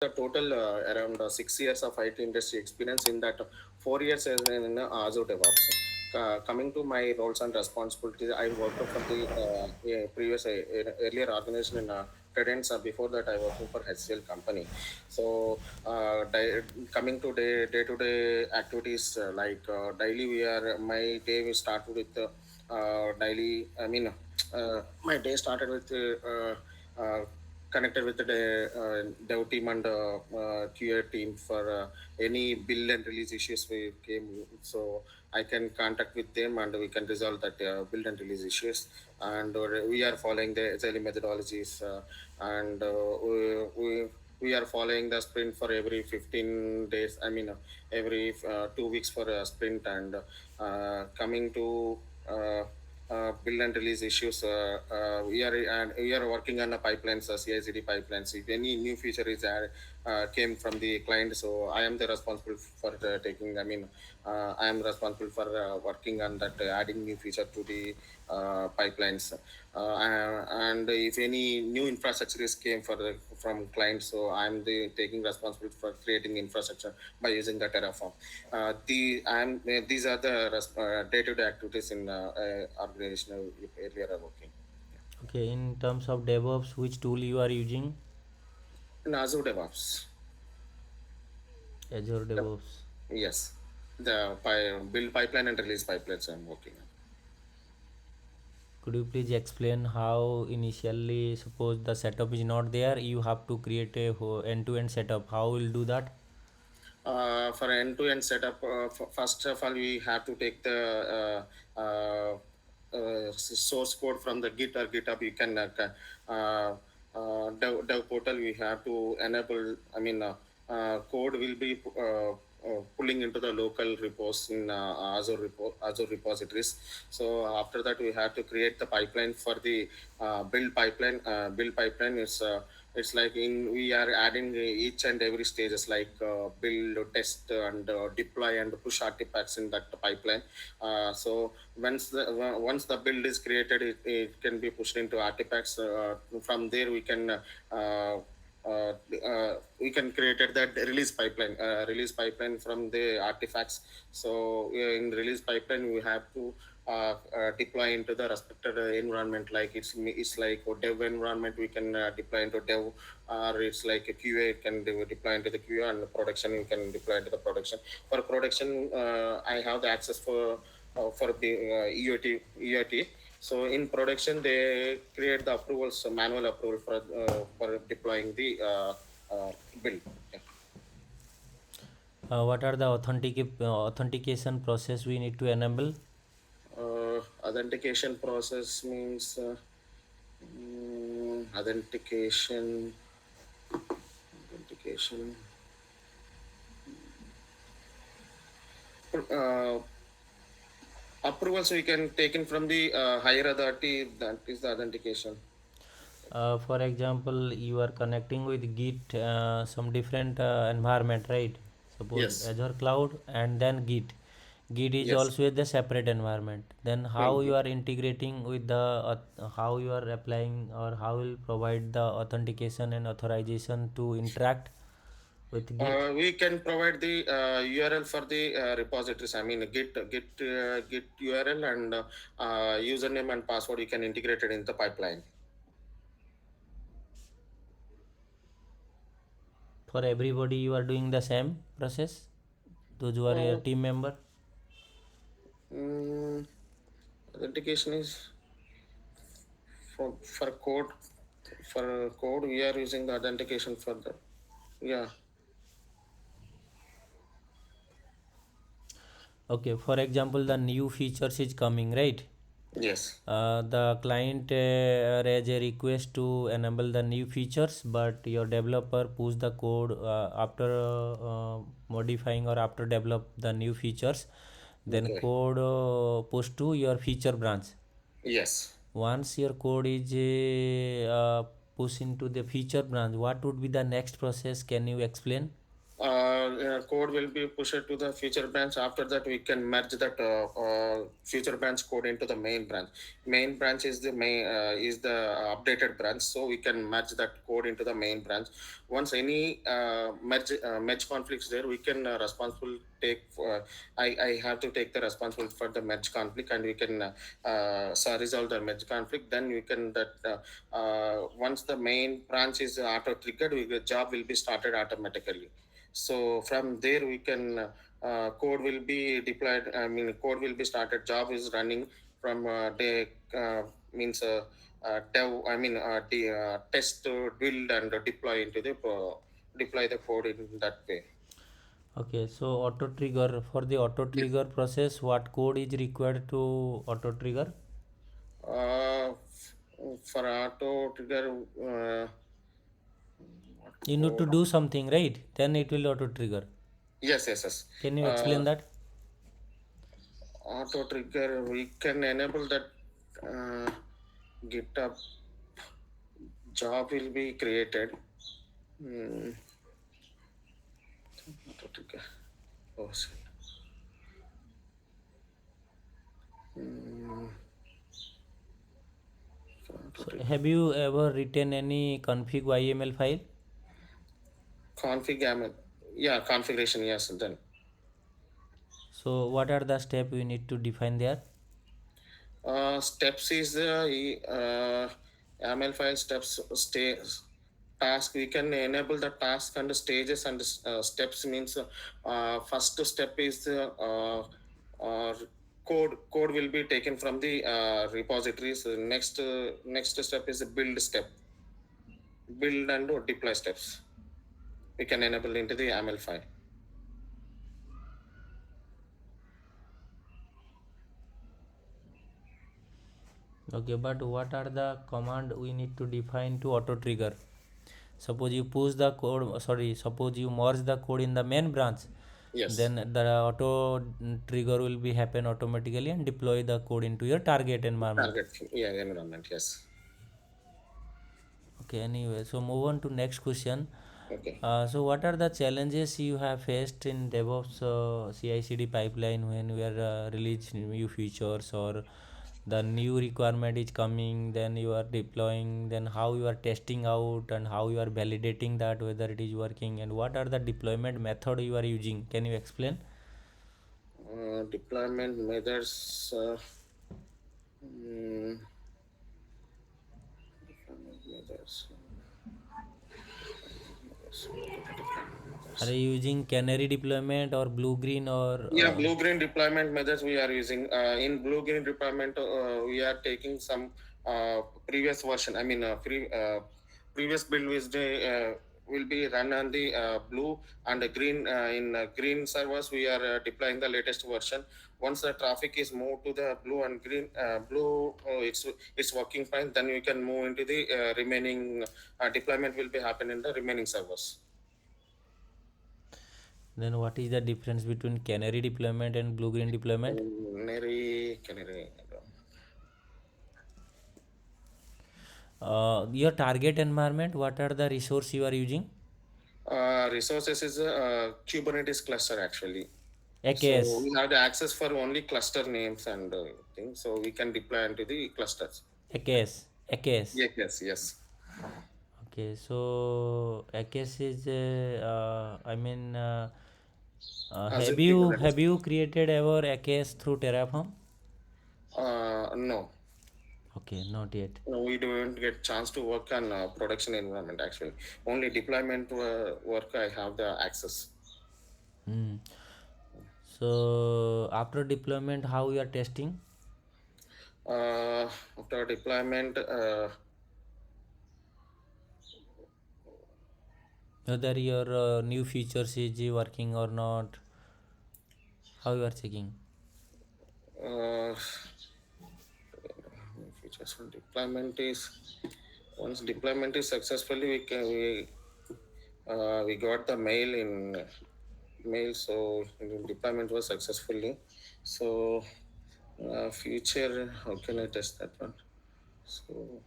the total around 6 years of IT industry experience. In that, 4 years as in Azure DevOps. Coming to my roles and responsibilities, I worked for the previous earlier organization in Credence. Before that, I worked for HCL company. So, coming to day to day activities, daily, my day we start with daily. My day started with. Connected with the dev team and QA team for any build and release issues we came. So I can contact with them and we can resolve that build and release issues. And we are following the agile methodologies and we are following the sprint for every 15 days. Every 2 weeks for a sprint. And coming to build and release issues. We are working on the pipelines, CI/CD pipelines. If any new feature is came from the client, so I am the responsible for taking. I am responsible for working on that, adding new feature to the pipelines. And if any new infrastructure is came from clients, so I am the taking responsibility for creating infrastructure by using the Terraform. These are the day-to-day activities in organizational area I'm working. Okay, in terms of DevOps, which tool you are using? In Azure DevOps. Azure Yep. DevOps. Yes, the build pipeline and release pipelines I'm working on. Could you please explain how initially, suppose the setup is not there, you have to create a end-to-end setup. How will do that? For end-to-end setup, first of all, we have to take the source code from the Git or GitHub. You can dev portal. We have to enable. Code will be pulling into the local repos in Azure repositories. So after that, we have to create the pipeline for the build pipeline. Build pipeline is it's like in we are adding each and every stages like build, test, and deploy and push artifacts in that pipeline. So once the build is created, it can be pushed into artifacts. From there, uh, we can create that release pipeline from the artifacts. So in release pipeline, we have to deploy into the respected environment. Like it's like a dev environment, we can deploy into dev, or it's like a QA, can deploy into the QA, and production you can deploy into the production. For production, I have the access for the EOT. So in production, they create the approvals, manual approval for deploying the build. Yeah. What are the authentication process we need to enable? Authentication process means authentication. Authentication. Uh, Approvals we can take in from the higher authority. That is the authentication. For example, you are connecting with Git, some different environment, right? Suppose Yes. Azure Cloud and then Git. Git is Yes. also the separate environment. Then how you Mhm. are integrating with the how you are applying or how will provide the authentication and authorization to interact with Git. We can provide the URL for the repositories. Git URL and username and password. You can integrate it in the pipeline. For everybody, you are doing the same process. Those who are your Uh, team member. mm, Authentication is for code. For code, we are using the authentication for the, yeah. Okay, for example, the new features is coming, right? Yes. The client raise a request to enable the new features, but your developer push the code after modifying or after develop the new features, then Okay. code push to your feature branch. Yes. Once your code is pushed into the feature branch, what would be the next process? Can you explain? code will be pushed to the future branch. After that, we can merge that future branch code into the main branch. Main branch is the main is the updated branch, so we can merge that code into the main branch. Once any merge conflicts there, we can responsible take. I have to take the responsibility for the merge conflict, and we can so resolve the merge conflict. Then we can that once the main branch is auto triggered, the job will be started automatically. So from there we can code will be deployed. I mean, code will be started. Job is running from day means dev. I mean, the test, build, and deploy into the deploy the code in that way. Okay, so auto trigger, for the auto Yes. trigger process, what code is required to auto trigger? For auto trigger, what You need to code? do something, right? Then it will auto trigger. Yes, yes, yes. Can you Uh, explain that? Auto trigger, we can enable that GitHub job will be created. Hmm, auto trigger. Oh, shit. Hmm, for auto So trigger. have you ever written any config YML file? Config, yeah, configuration, yes, then. So what are the steps we need to define there? Steps is YAML file steps task. We can enable the task and the stages and steps means first step is uh, code will be taken from the repositories. Next step is the build step, build and deploy steps. We can enable into the YAML file. Okay, but what are the command we need to define to auto trigger? Suppose you push the code, sorry, suppose you merge the code in the main branch, Yes, then the auto trigger will be happen automatically and deploy the code into your target environment. target, yeah, environment, yes. Okay, anyway, so move on to next question. Okay. So what are the challenges you have faced in DevOps CI/CD pipeline when we are releasing new features or the new requirement is coming, then you are deploying, then how you are testing out and how you are validating that whether it is working, and what are the deployment method you are using? Can you explain? Deployment methods. Mm, deployment methods. Are you using canary deployment or blue green or Yeah, blue green deployment methods we are using. In blue green deployment, we are taking some previous version. I mean, previous build will be run on the blue and the green. In green servers, we are deploying the latest version. Once the traffic is moved to the blue and green, blue, it's working fine. Then we can move into the remaining deployment will be happen in the remaining servers. then what is the difference between canary deployment and blue green deployment? Canary. Your target environment, what are the resource you are using? Resources is a Kubernetes cluster actually. So AKS. we have the access for only cluster names and things. So we can deploy into the clusters. AKS. AKS. Yes, yes, yes. Okay, so AKS is I mean Azure have Kubernetes. you created ever AKS through Terraform? No, Okay, not yet. no, we don't get chance to work on production environment actually. Only deployment work I have the access. Hmm. So after deployment, how you are testing? After deployment, Whether your new features is working or not? How you are checking? uh, features for deployment is once deployment is successfully we got the mail, so deployment was successfully. So future, how can I test that one? So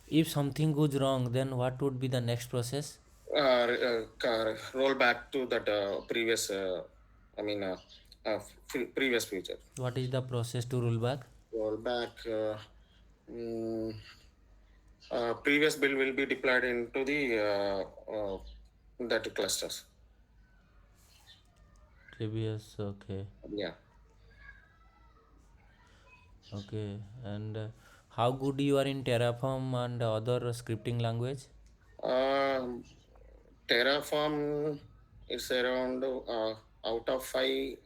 If something goes wrong, then what would be the next process? roll back to that previous, I mean, previous feature. What is the process to roll back? Roll back. Mm, Previous build will be deployed into the that clusters. Previous, okay. Yeah. Okay, and how good you are in Terraform and other scripting language? Um, Terraform is around out of five.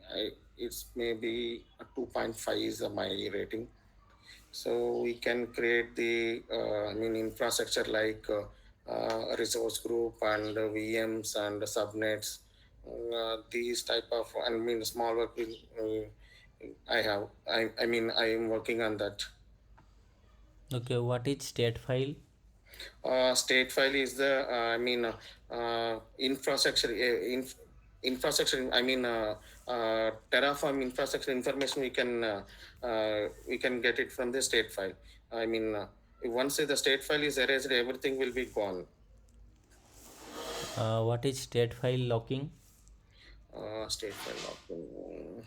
It's maybe a 2.5 is my rating. So we can create the I mean infrastructure like resource group and VMs and subnets. These type of, I mean, small work will, I have. I mean I am working on that. Okay, what is state file? State file is the infrastructure infrastructure, Terraform infrastructure information we can get it from the state file. I mean once the state file is erased, everything will be gone. What is state file locking? State file locking.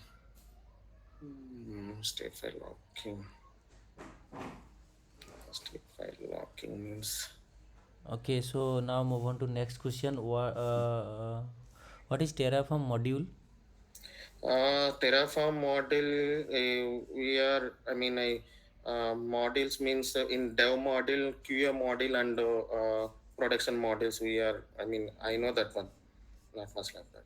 State file locking. State file locking means Okay, so now move on to next question. What is Terraform module? Terraform model, we are, models means in dev model, QA model, and production models. We are, I know that one, not much like that.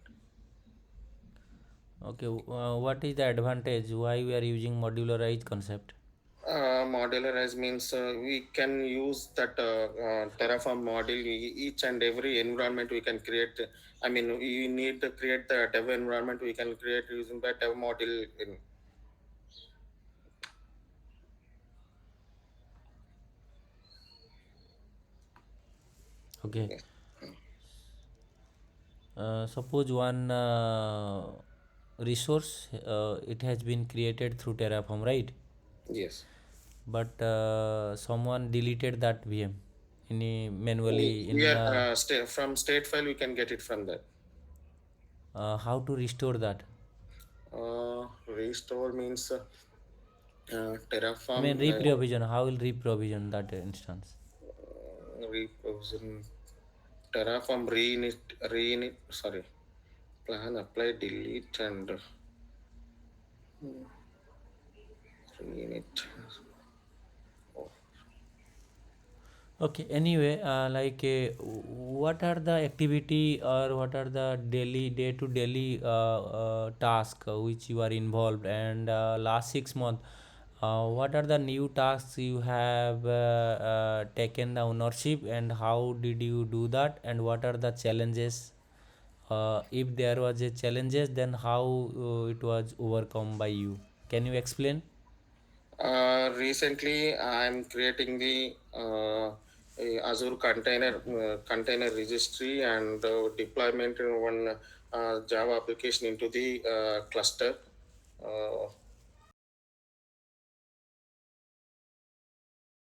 Okay, what is the advantage? Why we are using modularized concept? Modularized means we can use that Terraform model. Each and every environment we can create. We need to create the dev environment. We can create using the dev model. Okay, Yes. suppose one resource it has been created through Terraform, right? Yes. But someone deleted that VM manually We in are from state file. We can get it from that. how to restore that? Restore means I Terraform mean re-provision. How will re-provision that instance? reprovision. Terraform reinit. Sorry, plan, apply, delete, and reinit. Oh. Okay. Anyway, what are the activity or what are the daily day to daily task which you are involved and last 6 months, what are the new tasks you have taken the ownership and how did you do that and what are the challenges? If there was a challenges, then how it was overcome by you? Can you explain? Recently, I'm creating the Azure container registry and deployment in one Java application into the cluster.